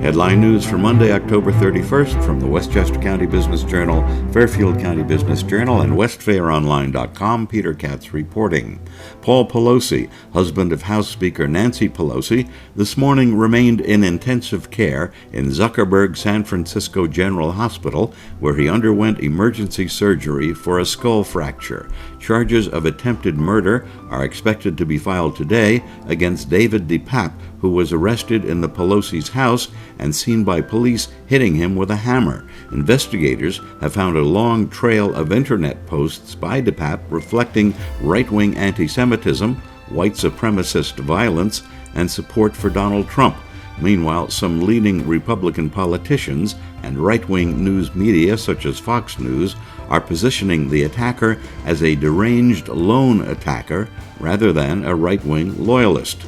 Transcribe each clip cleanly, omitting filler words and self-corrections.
Headline news for Monday, October 31st from the Westchester County Business Journal, Fairfield County Business Journal, and WestFairOnline.com. Peter Katz reporting. Paul Pelosi, husband of House Speaker Nancy Pelosi, this morning remained in intensive care in Zuckerberg San Francisco General Hospital, where he underwent emergency surgery for a skull fracture. Charges of attempted murder are expected to be filed today against David DePape, who was arrested in the Pelosi's house and seen by police hitting him with a hammer. Investigators have found a long trail of internet posts by DePape reflecting right-wing anti-Semitism, white supremacist violence, and support for Donald Trump. Meanwhile, some leading Republican politicians and right-wing news media, such as Fox News, are positioning the attacker as a deranged lone attacker rather than a right-wing loyalist.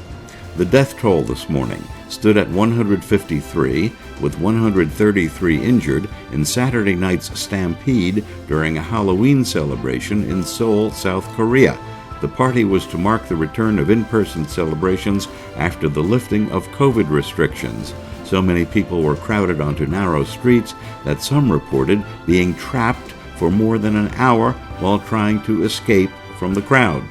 The death toll this morning stood at 153, with 133 injured in Saturday night's stampede during a Halloween celebration in Seoul, South Korea. The party was to mark the return of in-person celebrations after the lifting of COVID restrictions. So many people were crowded onto narrow streets that some reported being trapped for more than an hour while trying to escape from the crowd.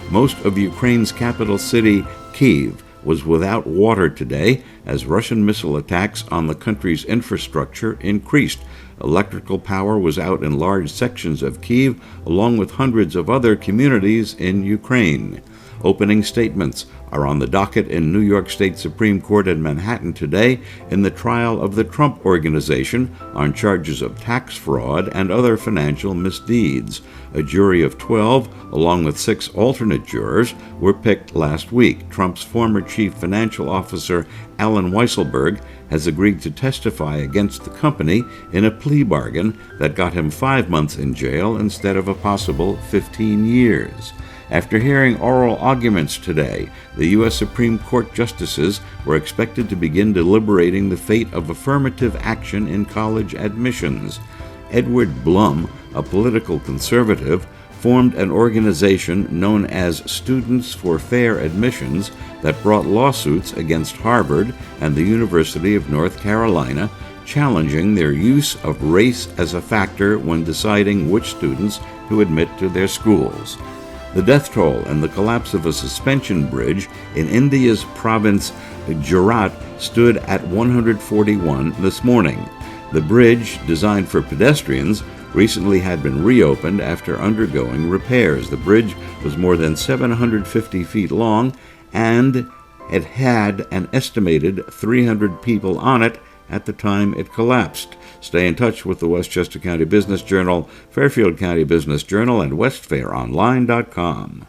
Most of Ukraine's capital city, Kyiv, was without water today as Russian missile attacks on the country's infrastructure increased. Electrical power was out in large sections of Kyiv, along with hundreds of other communities in Ukraine. Opening statements are on the docket in New York State Supreme Court in Manhattan today in the trial of the Trump Organization on charges of tax fraud and other financial misdeeds. A jury of 12, along with 6 alternate jurors, were picked last week. Trump's former chief financial officer, Alan Weisselberg, has agreed to testify against the company in a plea bargain that got him 5 months in jail instead of a possible 15 years. After hearing oral arguments today, the U.S. Supreme Court justices were expected to begin deliberating the fate of affirmative action in college admissions. Edward Blum, a political conservative, formed an organization known as Students for Fair Admissions that brought lawsuits against Harvard and the University of North Carolina, challenging their use of race as a factor when deciding which students to admit to their schools. The death toll and the collapse of a suspension bridge in India's province Gujarat stood at 141 this morning. The bridge, designed for pedestrians, recently had been reopened after undergoing repairs. The bridge was more than 750 feet long, and it had an estimated 300 people on it at the time it collapsed. Stay in touch with the Westchester County Business Journal, Fairfield County Business Journal, and WestFairOnline.com.